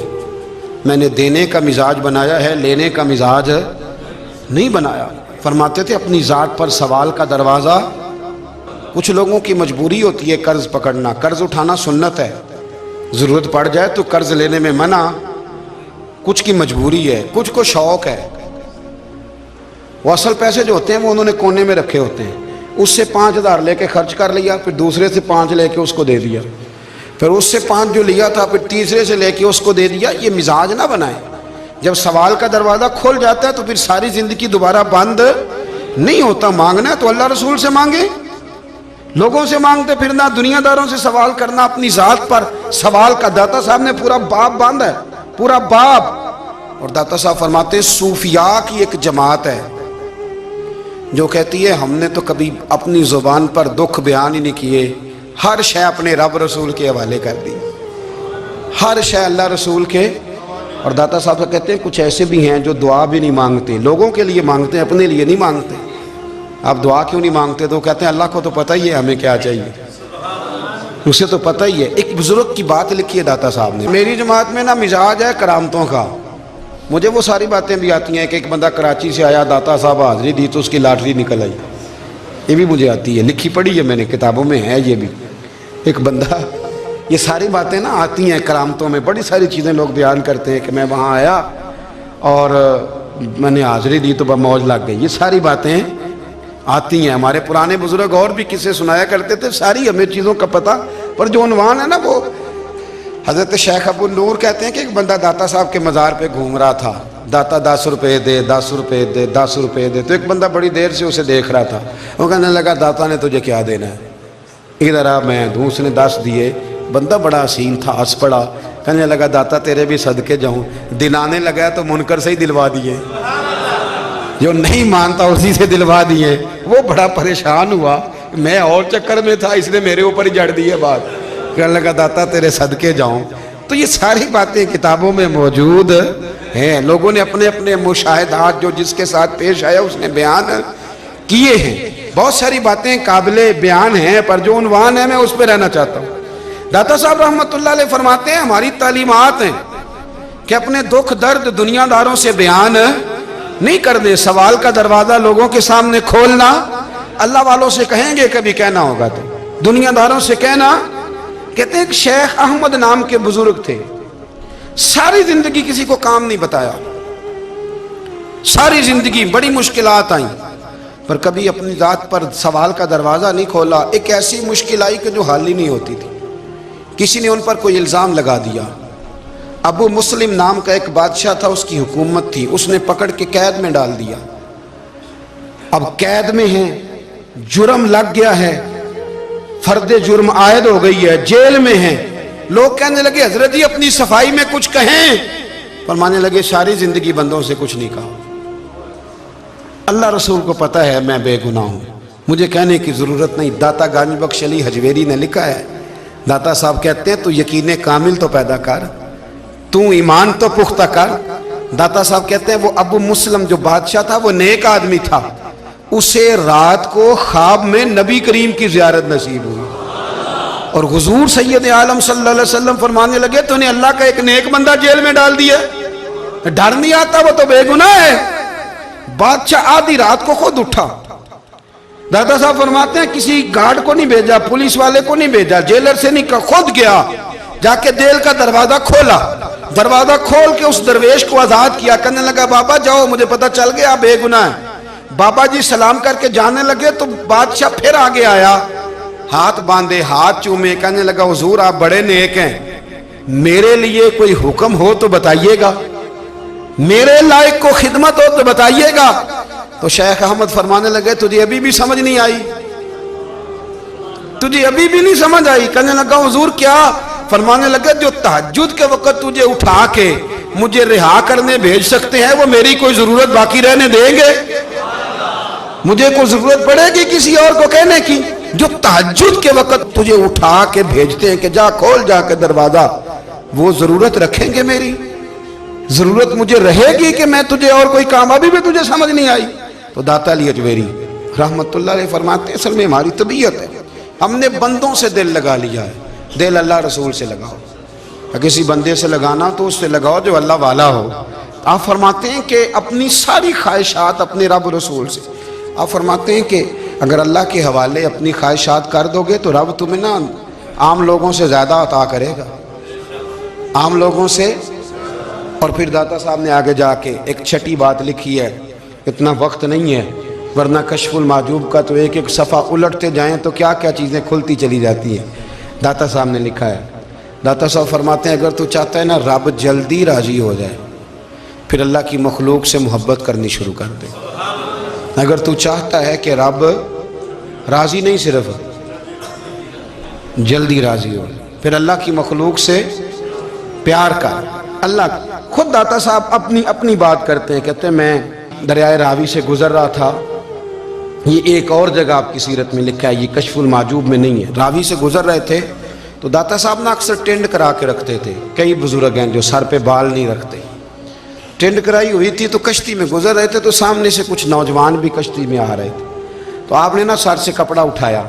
میں نے دینے کا مزاج بنایا ہے، لینے کا مزاج نہیں بنایا۔ فرماتے تھے اپنی ذات پر سوال کا دروازہ، کچھ لوگوں کی مجبوری ہوتی ہے قرض پکڑنا، قرض اٹھانا سنت ہے، ضرورت پڑ جائے تو قرض لینے میں منع، کچھ کی مجبوری ہے، کچھ کو شوق ہے، وہ اصل پیسے جو ہوتے ہیں وہ انہوں نے کونے میں رکھے ہوتے ہیں، اس سے 5,000 لے کے خرچ کر لیا، پھر دوسرے سے 5 لے کے اس کو دے دیا، پھر اس سے 5 جو لیا تھا پھر تیسرے سے لے کے اس کو دے دیا۔ یہ مزاج نہ بنائے، جب سوال کا دروازہ کھول جاتا ہے تو پھر ساری زندگی دوبارہ بند نہیں ہوتا۔ مانگنا ہے تو اللہ رسول سے مانگے، لوگوں سے مانگتے پھرنا، دنیا داروں سے سوال کرنا، اپنی ذات پر سوال کا داتا صاحب نے پورا باب باندھا ہے، پورا باب۔ اور داتا صاحب فرماتے ہیں صوفیاء کی ایک جماعت ہے جو کہتی ہے ہم نے تو کبھی اپنی زبان پر دکھ بیان ہی نہیں کیے، ہر شے اپنے رب رسول کے حوالے کر دی، ہر شے اللہ رسول کے۔ اور داتا صاحب سے کہتے ہیں کچھ ایسے بھی ہیں جو دعا بھی نہیں مانگتے، لوگوں کے لیے مانگتے ہیں، اپنے لیے نہیں مانگتے۔ آپ دعا کیوں نہیں مانگتے؟ تو کہتے ہیں اللہ کو تو پتہ ہی ہے ہمیں کیا چاہیے، اسے تو پتہ ہی ہے۔ ایک بزرگ کی بات لکھی ہے داتا صاحب نے، میری جماعت میں نا مزاج ہے کرامتوں کا، مجھے وہ ساری باتیں بھی آتی ہیں کہ ایک بندہ کراچی سے آیا، داتا صاحب حاضری دی تو اس کی لاٹری نکل آئی، یہ بھی مجھے آتی ہے، لکھی پڑھی ہے میں نے، کتابوں میں ہے یہ بھی۔ ایک بندہ، یہ ساری باتیں نا آتی ہیں کرامتوں میں، بڑی ساری چیزیں لوگ بیان کرتے ہیں کہ میں وہاں آیا اور میں نے حاضری دی تو موج لگ گئی، یہ ساری باتیں آتی ہیں۔ ہمارے پرانے بزرگ اور بھی قصے سنایا کرتے تھے، ساری ہمیں چیزوں کا پتہ، پر جو عنوان ہے نا وہ حضرت شیخ ابو نور کہتے ہیں کہ ایک بندہ داتا صاحب کے مزار پہ گھوم رہا تھا، داتا 10 روپے دے، 10 روپے دے، 10 روپے دے، تو ایک بندہ بڑی دیر سے اسے دیکھ رہا تھا، وہ کہنے لگا داتا نے تجھے کیا دینا ہے، ادھر آ میں دوں۔ اس نے 10 دیے، بندہ بڑا حسین تھا، ہنس پڑا، کہنے لگا داتا تیرے بھی صدقے جاؤں، دلانے لگا تو منکر سے ہی دلوا دیے، جو نہیں مانتا اسی سے دلوا دیے۔ وہ بڑا پریشان ہوا، میں اور چکر میں تھا، اس نے میرے اوپر ہی جڑ دی ہے بات، کہنے لگا داتا تیرے صدقے جاؤں۔ تو یہ ساری باتیں کتابوں میں موجود ہیں، لوگوں نے اپنے اپنے مشاہدات جو جس کے ساتھ پیش آیا اس نے بیان کیے ہیں، بہت ساری باتیں قابل بیان ہیں، پر جو عنوان ہے میں اس پہ رہنا چاہتا ہوں۔ داتا صاحب رحمۃ اللہ علیہ فرماتے ہیں ہماری تعلیمات ہیں کہ اپنے دکھ درد دنیا داروں سے بیان نہیں کرنے، سوال کا دروازہ لوگوں کے سامنے کھولنا، اللہ والوں سے کہیں گے کبھی کہنا ہوگا تو دنیا داروں سے کہنا۔ کہتے ہیں کہ شیخ احمد نام کے بزرگ تھے، ساری زندگی کسی کو کام نہیں بتایا، ساری زندگی بڑی مشکلات آئیں، پر کبھی اپنی ذات پر سوال کا دروازہ نہیں کھولا۔ ایک ایسی مشکل آئی کہ جو حل ہی نہیں ہوتی تھی، کسی نے ان پر کوئی الزام لگا دیا۔ ابو مسلم نام کا ایک بادشاہ تھا، اس کی حکومت تھی، اس نے پکڑ کے قید میں ڈال دیا۔ اب قید میں ہیں، جرم لگ گیا ہے، فرد جرم عائد ہو گئی ہے، جیل میں ہیں، لوگ کہنے لگے حضرت جی اپنی صفائی میں کچھ کہیں، فرمانے لگے ساری زندگی بندوں سے کچھ نہیں کہا، اللہ رسول کو پتہ ہے میں بے گناہ ہوں، مجھے کہنے کی ضرورت نہیں۔ داتا گنج بخش علی حجویری نے لکھا ہے، داتا صاحب کہتے ہیں تو یقین کامل تو پیدا کر، تو ایمان تو پختہ کر۔ داتا صاحب کہتے ہیں وہ ابو مسلم جو بادشاہ تھا وہ نیک آدمی تھا، اسے رات کو خواب میں نبی کریم کی زیارت نصیب ہوئی، اور حضور سید عالم صلی اللہ علیہ وسلم فرمانے لگے تو نے اللہ کا ایک نیک بندہ جیل میں ڈال دیا، ڈر نہیں آتا، وہ تو بے گناہ ہے۔ بادشاہ آدھی رات کو خود اٹھا، دادا صاحب فرماتے ہیں کسی گارڈ کو نہیں بھیجا، پولیس والے کو نہیں بھیجا، جیلر سے نہیں کہا، خود گیا، جا کے جیل کا دروازہ کھولا، دروازہ کھول کے اس درویش کو آزاد کیا، کہنے لگا بابا جاؤ مجھے پتہ چل گیا بے گناہ ہے۔ بابا جی سلام کر کے جانے لگے تو بادشاہ پھر آگے آیا، ہاتھ باندھے، ہاتھ چومے، کہنے لگا حضور آپ بڑے نیک ہیں، میرے لیے کوئی حکم ہو تو بتائیے گا۔ میرے لائق کو خدمت ہو تو بتائیے گا۔ تو شیخ احمد فرمانے لگے تجھے ابھی بھی سمجھ نہیں آئی، تجھے ابھی بھی نہیں سمجھ آئی؟ کہنے لگا حضور کیا؟ فرمانے لگے جو تہجد کے وقت تجھے اٹھا کے مجھے رہا کرنے بھیج سکتے ہیں وہ میری کوئی ضرورت باقی رہنے دیں گے؟ مجھے کوئی ضرورت پڑے گی کسی اور کو کہنے کی؟ جو تہجد کے وقت تجھے اٹھا کے بھیجتے ہیں کہ جا کھول جا کے دروازہ، وہ ضرورت رکھیں گے میری؟ ضرورت مجھے رہے گی کہ میں تجھے اور کوئی کام؟ ابھی بھی تجھے سمجھ نہیں آئی؟ تو داتا علی اجمیری رحمت اللہ علیہ فرماتے ہیں اصل میں ہماری طبیعت ہے، ہم نے بندوں سے دل لگا لیا ہے، دل اللہ رسول سے لگاؤ، کسی بندے سے لگانا تو اس سے لگاؤ جو اللہ والا ہو۔ آپ فرماتے ہیں کہ اپنی ساری خواہشات اپنے رب رسول سے، آپ فرماتے ہیں کہ اگر اللہ کے حوالے اپنی خواہشات کر دو گے تو رب تمہیں نا عام لوگوں سے زیادہ عطا کرے گا، عام لوگوں سے۔ اور پھر داتا صاحب نے آگے جا کے ایک چھٹی بات لکھی ہے، اتنا وقت نہیں ہے ورنہ کشف المحجوب کا تو ایک ایک صفحہ الٹتے جائیں تو کیا کیا چیزیں کھلتی چلی جاتی ہیں۔ داتا صاحب نے لکھا ہے، داتا صاحب فرماتے ہیں اگر تو چاہتا ہے نا رب جلدی راضی ہو جائے پھر اللہ کی مخلوق سے محبت کرنی شروع کر دے۔ اگر تو چاہتا ہے کہ رب راضی نہیں صرف جلدی راضی ہو پھر اللہ کی مخلوق سے پیار کر۔ اللہ خود داتا صاحب اپنی بات کرتے ہیں، کہتے ہیں میں دریائے راوی سے گزر رہا تھا، یہ ایک اور جگہ آپ کی سیرت میں لکھا ہے، یہ کشف المحجوب میں نہیں ہے، راوی سے گزر رہے تھے تو داتا صاحب نے اکثر ٹینڈ کرا کے رکھتے تھے، کئی بزرگ ہیں جو سر پہ بال نہیں رکھتے، ٹینڈ کرائی ہوئی تھی تو کشتی میں گزر رہے تھے تو سامنے سے کچھ نوجوان بھی کشتی میں آ رہے تھے، تو آپ نے نا سر سے کپڑا اٹھایا،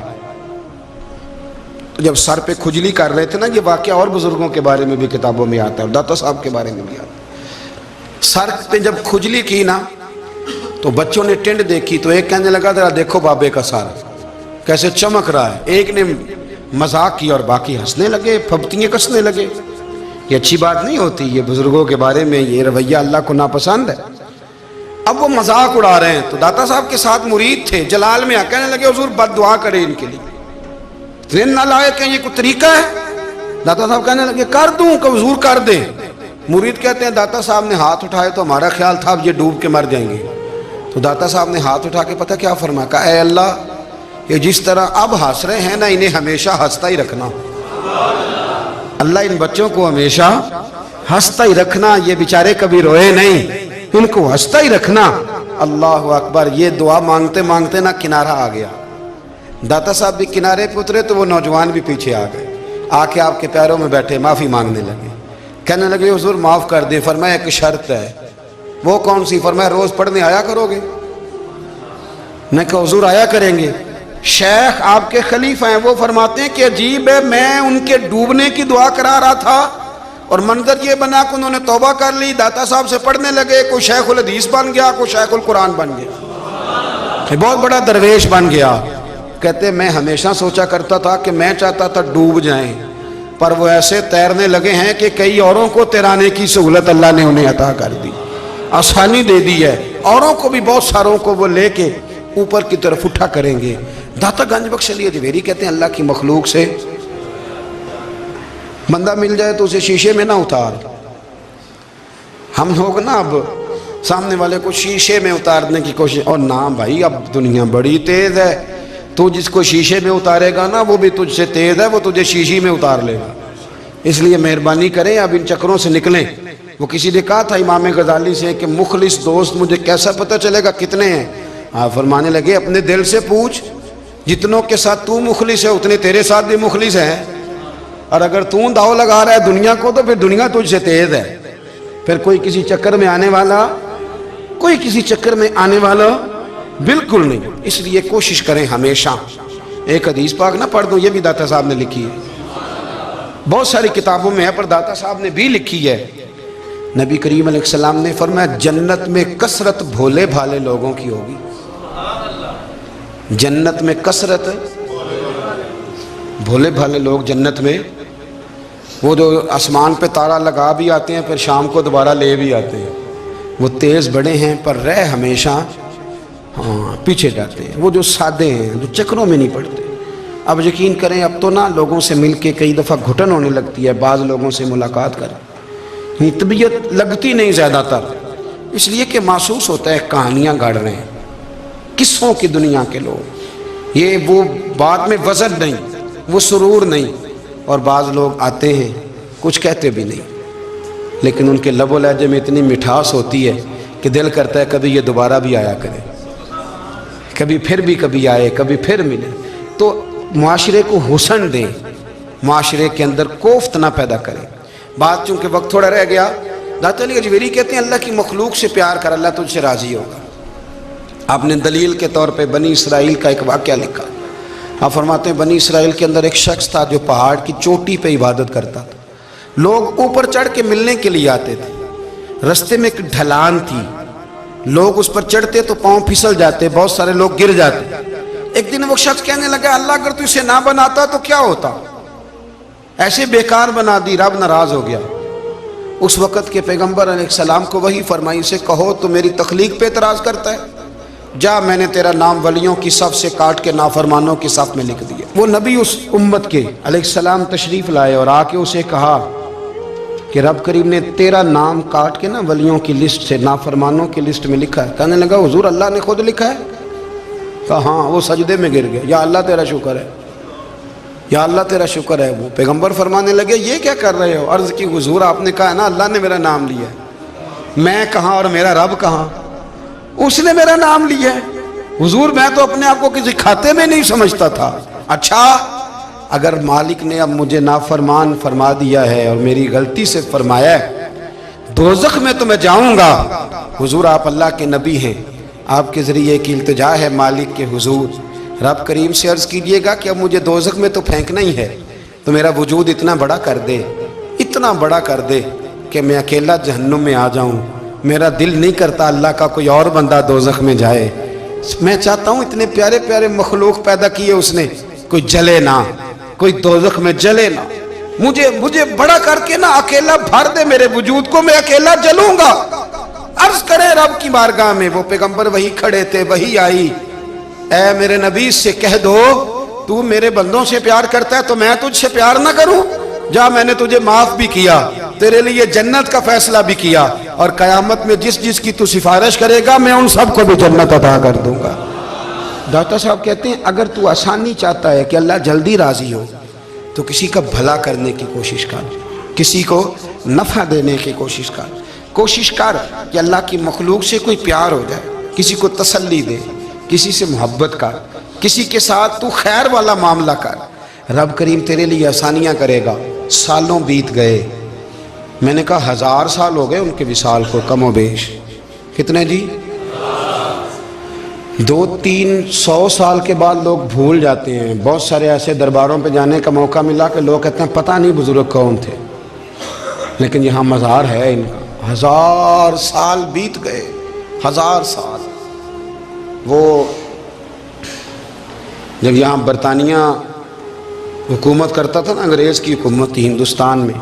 جب سر پہ کھجلی کر رہے تھے نا، یہ واقعہ اور بزرگوں کے بارے میں بھی کتابوں میں آتا ہے اور داتا صاحب کے بارے میں بھی آتا ہے، سر پہ جب کھجلی کی نا تو بچوں نے ٹینڈ دیکھی تو ایک کہنے لگا ذرا دیکھو بابے کا سر کیسے چمک رہا ہے، ایک نے مذاق کیا اور باقی ہنسنے لگے، پھپتیاں کسنے لگے۔ یہ اچھی بات نہیں ہوتی، یہ بزرگوں کے بارے میں یہ رویہ اللہ کو ناپسند ہے۔ اب وہ مذاق اڑا رہے ہیں تو داتا صاحب کے ساتھ مرید تھے جلال میں کہنے لگے حضور بد دعا کرے ان کے لیے، ذہن نہ لائے کہ یہ کوئی طریقہ ہے؟ داتا صاحب کہنے لگے کر دوں کہ حضور کر دیں۔ مرید کہتے ہیں داتا صاحب نے ہاتھ اٹھائے تو ہمارا خیال تھا اب یہ ڈوب کے مر جائیں گے، تو داتا صاحب نے ہاتھ اٹھا کے پتہ کیا فرمایا، کہا اے اللہ یہ جس طرح اب ہنس رہے ہیں نا انہیں ہمیشہ ہنستا ہی رکھنا، اللہ ان بچوں کو ہمیشہ ہنستا ہی رکھنا، یہ بیچارے کبھی روئے نہیں، ان کو ہنستا ہی رکھنا۔ اللہ اکبر، یہ دعا مانگتے مانگتے نا کنارہ آ گیا، داتا صاحب بھی کنارے پہ اترے تو وہ نوجوان بھی پیچھے آ گئے، آ کے آپ کے پیروں میں بیٹھے معافی مانگنے لگے، کہنے لگے حضور معاف کر دیں۔ فرمایا ایک شرط ہے، وہ کون سی؟ فرمایا روز پڑھنے آیا کرو گے؟ میں کہا حضور آیا کریں گے۔ شیخ آپ کے خلیفہ ہیں، وہ فرماتے ہیں کہ عجیب ہے، میں ان کے ڈوبنے کی دعا کرا رہا تھا اور منظر یہ بنا کہ انہوں نے توبہ کر لی، داتا صاحب سے پڑھنے لگے، کوئی شیخ الحدیث بن گیا، کوئی شیخ القرآن بن گیا، بہت بڑا درویش بن گیا۔ کہتے میں ہمیشہ سوچا کرتا تھا کہ میں چاہتا تھا ڈوب جائیں، پر وہ ایسے تیرنے لگے ہیں کہ کئی اوروں کو تیرانے کی سہولت اللہ نے انہیں عطا کر دی، آسانی دے دی ہے، اوروں کو بھی بہت ساروں کو وہ لے کے اوپر کی طرف اٹھا کریں گے۔ داتا گنج بخش علی اجمیری کہتے ہیں اللہ کی مخلوق سے بندہ مل جائے تو اسے شیشے میں نہ اتار۔ ہم لوگ نا اب سامنے والے کو شیشے میں اتارنے کی کوشش، اور نہ بھائی اب دنیا بڑی تیز ہے، تو جس کو شیشے میں اتارے گا نا وہ بھی تجھ سے تیز ہے، وہ تجھے شیشی میں اتار لے گا۔ اس لیے مہربانی کریں اب ان چکروں سے نکلیں۔ وہ کسی نے کہا تھا امام غزالی سے کہ مخلص دوست مجھے کیسا پتہ چلے گا کتنے ہیں؟ آپ فرمانے لگے اپنے دل سے پوچھ، جتنوں کے ساتھ تو مخلص ہے اتنے تیرے ساتھ بھی مخلص ہیں، اور اگر تو داؤ لگا رہا ہے دنیا کو تو پھر دنیا تجھ سے تیز ہے۔ پھر کوئی کسی چکر میں آنے والا بالکل نہیں۔ اس لیے کوشش کریں ہمیشہ، ایک حدیث پاک نہ پڑھ دوں، یہ بھی داتا صاحب نے لکھی ہے، بہت ساری کتابوں میں ہے پر داتا صاحب نے بھی لکھی ہے۔ نبی کریم علیہ السلام نے فرمایا جنت میں کثرت بھولے بھالے لوگوں کی ہوگی، جنت میں کثرت بھولے بھالے لوگ جنت میں، وہ جو آسمان پہ تارا لگا بھی آتے ہیں پھر شام کو دوبارہ لے بھی آتے ہیں، وہ تیز بڑے ہیں پر رہ ہمیشہ پیچھے جاتے ہیں، وہ جو سادے ہیں جو چکروں میں نہیں پڑتے۔ اب یقین کریں اب تو نا لوگوں سے مل کے کئی دفعہ گھٹن ہونے لگتی ہے، بعض لوگوں سے ملاقات کر طبیعت لگتی نہیں زیادہ تر، اس لیے کہ محسوس ہوتا ہے کہانیاں گاڑ رہے ہیں، قصوں کی دنیا کے لوگ، یہ وہ بات میں وزن نہیں، وہ سرور نہیں، اور بعض لوگ آتے ہیں کچھ کہتے بھی نہیں، لیکن ان کے لب و لہجے میں اتنی مٹھاس ہوتی ہے کہ دل کرتا ہے کبھی یہ دوبارہ بھی آیا کرے، کبھی آئے، کبھی پھر ملے۔ تو معاشرے کو حسن دیں، معاشرے کے اندر کوفت نہ پیدا کریں۔ بات چونکہ وقت تھوڑا رہ گیا، داتا علی اجویری کہتے ہیں اللہ کی مخلوق سے پیار کر، اللہ تجھ سے راضی ہوگا۔ آپ نے دلیل کے طور پہ بنی اسرائیل کا ایک واقعہ لکھا۔ آپ فرماتے ہیں بنی اسرائیل کے اندر ایک شخص تھا جو پہاڑ کی چوٹی پہ عبادت کرتا تھا، لوگ اوپر چڑھ کے ملنے کے لیے آتے تھے، رستے میں ایک ڈھلان تھی، لوگ اس پر چڑھتے تو پاؤں پھسل جاتے، بہت سارے لوگ گر جاتے۔ ایک دن وہ شخص کہنے لگا اللہ اگر تو اسے نہ بناتا تو کیا ہوتا، ایسے بیکار بنا دی، رب ناراض ہو گیا۔ اس وقت کے پیغمبر علیہ السلام کو وحی فرمائی، اسے کہو تو میری تخلیق پہ اعتراض کرتا ہے، جا میں نے تیرا نام ولیوں کی صف سے کاٹ کے نافرمانوں کی صف میں لکھ دیا۔ وہ نبی اس امت کے علیہ السلام تشریف لائے اور آ کے اسے کہا کہ رب کریم نے تیرا نام کاٹ کے نا ولیوں کی لسٹ سے نافرمانوں کی لسٹ میں لکھا ہے۔ کہنے لگا حضور اللہ نے خود لکھا ہے؟ کہا ہاں۔ وہ سجدے میں گر گیا، یا اللہ تیرا شکر ہے، یا اللہ تیرا شکر ہے۔ وہ پیغمبر فرمانے لگے یہ کیا کر رہے ہو؟ عرض کی حضور آپ نے کہا ہے نا اللہ نے میرا نام لیا ہے، میں کہاں اور میرا رب کہاں؟ اس نے میرا نام لیا ہے حضور، میں تو اپنے آپ کو کسی کھاتے میں نہیں سمجھتا تھا۔ اچھا اگر مالک نے اب مجھے نافرمان فرما دیا ہے اور میری غلطی سے فرمایا ہے دوزخ میں تو میں جاؤں گا۔ حضور آپ اللہ کے نبی ہیں، آپ کے ذریعے ایک التجا ہے مالک کے حضور، رب کریم سے عرض کیجئے گا کہ اب مجھے دوزخ میں تو پھینکنا ہی ہے، تو میرا وجود اتنا بڑا کر دے، اتنا بڑا کر دے کہ میں اکیلا جہنم میں آ جاؤں۔ میرا دل نہیں کرتا اللہ کا کوئی اور بندہ دوزخ میں جائے، میں چاہتا ہوں اتنے پیارے پیارے مخلوق پیدا کیے اس نے، کوئی جلے نہ، کوئی دوزخ میں جلے نہ، مجھے بڑا کر کے نا اکیلا بھر دے میرے وجود کو، میں اکیلا جلوں گا۔ عرض کرے رب کی بارگاہ میں، وہ پیغمبر وہی کھڑے تھے، وہی آئی، اے میرے نبی سے کہہ دو تو میرے بندوں سے پیار کرتا ہے تو میں تجھ سے پیار نہ کروں؟ جا میں نے تجھے معاف بھی کیا، تیرے لیے جنت کا فیصلہ بھی کیا، اور قیامت میں جس کی تو سفارش کرے گا میں ان سب کو بھی جنت عطا کر دوں گا۔ داتا صاحب کہتے ہیں اگر تو آسانی چاہتا ہے کہ اللہ جلدی راضی ہو تو کسی کا بھلا کرنے کی کوشش کر، کسی کو نفع دینے کی کوشش کر کہ اللہ کی مخلوق سے کوئی پیار ہو جائے، کسی کو تسلی دے، کسی سے محبت کر، کسی کے ساتھ تو خیر والا معاملہ کر، رب کریم تیرے لیے آسانیاں کرے گا۔ سالوں بیت گئے، میں نے کہا 1000 سال ہو گئے ان کے وصال کو کم و بیش، کتنے جی؟ 200-300 سال کے بعد لوگ بھول جاتے ہیں۔ بہت سارے ایسے درباروں پہ جانے کا موقع ملا کہ لوگ کہتے ہیں پتہ نہیں بزرگ کون تھے، لیکن یہاں مزار ہے ان کا۔ 1000 سال بیت گئے، 1000 سال۔ وہ جب یہاں برطانیہ حکومت کرتا تھا نا، انگریز کی حکومت تھی ہندوستان میں،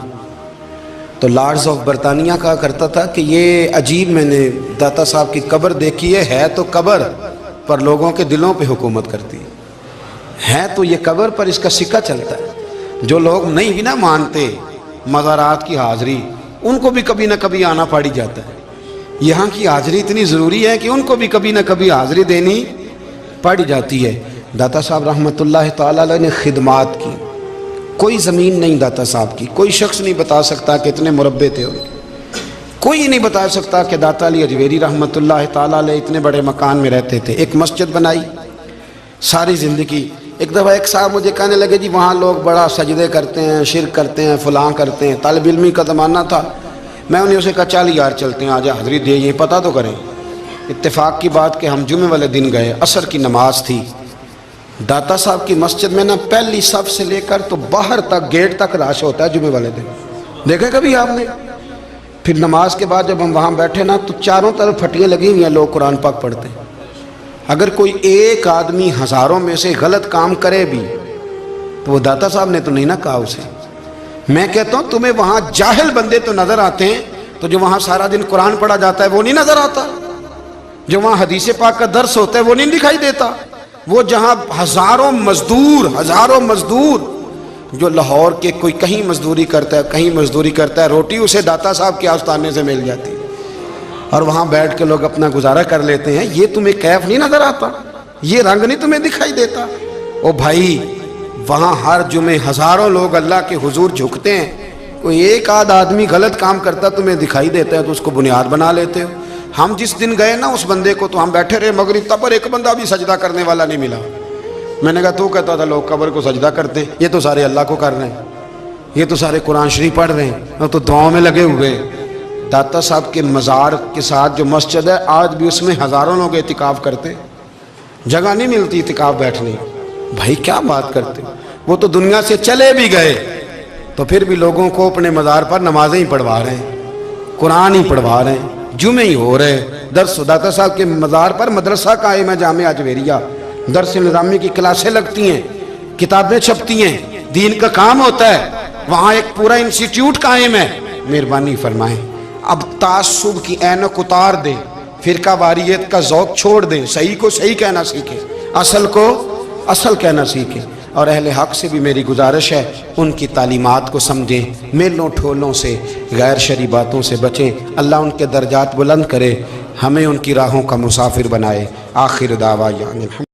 تو لارڈز آف برطانیہ کہا کرتا تھا کہ یہ عجیب، میں نے داتا صاحب کی قبر دیکھی ہے تو قبر پر لوگوں کے دلوں پہ حکومت کرتی ہے تو یہ قبر پر اس کا سکہ چلتا ہے۔ جو لوگ نہیں بھی نہ مانتے مزارات کی حاضری، ان کو بھی کبھی نہ کبھی آنا پڑ جاتا ہے۔ یہاں کی حاضری اتنی ضروری ہے کہ ان کو بھی کبھی نہ کبھی حاضری دینی پڑ جاتی ہے۔ داتا صاحب رحمۃ اللہ تعالیٰ علیہ نے خدمات کی، کوئی زمین نہیں داتا صاحب کی، کوئی شخص نہیں بتا سکتا کہ اتنے مربع تھے، کوئی نہیں بتا سکتا کہ داتا علی اجویری رحمۃ اللہ تعالیٰ علیہ اتنے بڑے مکان میں رہتے تھے۔ ایک مسجد بنائی ساری زندگی۔ ایک دفعہ ایک صاحب مجھے کہنے لگے جی وہاں لوگ بڑا سجدے کرتے ہیں، شرک کرتے ہیں، فلاں کرتے ہیں، طالب علمی کا زمانہ تھا۔ میں انہیں اسے کہا چل یار چلتے ہیں، آجا حضری دے، یہ پتہ تو کریں۔ اتفاق کی بات کہ ہم جمعے والے دن گئے، عصر کی نماز تھی، داتا صاحب کی مسجد میں نا پہلی صف سے لے کر تو باہر تک گیٹ تک رش ہوتا ہے جمعے والے دن، دیکھیں کبھی آپ نے؟ پھر نماز کے بعد جب ہم وہاں بیٹھے نا تو چاروں طرف پھٹیاں لگی ہوئی ہیں، لوگ قرآن پاک پڑھتے ہیں۔ اگر کوئی ایک آدمی ہزاروں میں سے غلط کام کرے بھی تو وہ داتا صاحب نے تو نہیں نہ کہا اسے۔ میں کہتا ہوں تمہیں وہاں جاہل بندے تو نظر آتے ہیں، تو جو وہاں سارا دن قرآن پڑھا جاتا ہے وہ نہیں نظر آتا، جو وہاں حدیث پاک کا درس ہوتا ہے وہ نہیں دکھائی دیتا، وہ جہاں ہزاروں مزدور جو لاہور کے کوئی کہیں مزدوری کرتا ہے، کہیں مزدوری کرتا ہے، روٹی اسے داتا صاحب کے آستانے سے مل جاتی ہے۔ اور وہاں بیٹھ کے لوگ اپنا گزارا کر لیتے ہیں، یہ تمہیں کیف نہیں نظر آتا؟ یہ رنگ نہیں تمہیں دکھائی دیتا؟ او بھائی، وہاں ہر جمعے ہزاروں لوگ اللہ کے حضور جھکتے ہیں، کوئی ایک آدھ آدمی غلط کام کرتا تمہیں دکھائی دیتا ہے تو اس کو بنیاد بنا لیتے ہو۔ ہم جس دن گئے نا اس بندے کو، تو ہم بیٹھے رہے مغرب تک، پر ایک بندہ بھی سجدہ کرنے والا نہیں ملا۔ میں نے کہا تو کہتا تھا لوگ قبر کو سجدہ کرتے ہیں، یہ تو سارے اللہ کو کر رہے ہیں، یہ تو سارے قرآن شریف پڑھ رہے ہیں، وہ تو دعاؤں میں لگے ہوئے۔ داتا صاحب کے مزار کے ساتھ جو مسجد ہے، آج بھی اس میں ہزاروں لوگ اعتکاف کرتے، جگہ نہیں ملتی اعتکاف بیٹھنے۔ بھائی کیا بات کرتے، وہ تو دنیا سے چلے بھی گئے تو پھر بھی لوگوں کو اپنے مزار پر نمازیں ہی پڑھوا رہے ہیں، قرآن ہی پڑھوا رہے ہیں، جمعے ہی ہو رہے ہیں۔ درس داتا صاحب کے مزار پر مدرسہ قائم ہے، جامعہ اجویریہ، درس نظامی کی کلاسیں لگتی ہیں، کتابیں چھپتی ہیں، دین کا کام ہوتا ہے، وہاں ایک پورا انسٹیٹیوٹ قائم ہے۔ مہربانی فرمائیں، اب تعصب کی اینک اتار دیں، فرقہ واریت کا ذوق چھوڑ دیں، صحیح کو صحیح کہنا سیکھیں، اصل کو اصل کہنا سیکھیں۔ اور اہل حق سے بھی میری گزارش ہے، ان کی تعلیمات کو سمجھیں، میلوں ٹھولوں سے، غیر شرعی باتوں سے بچیں۔ اللہ ان کے درجات بلند کرے، ہمیں ان کی راہوں کا مسافر بنائے۔ آخر دعوانا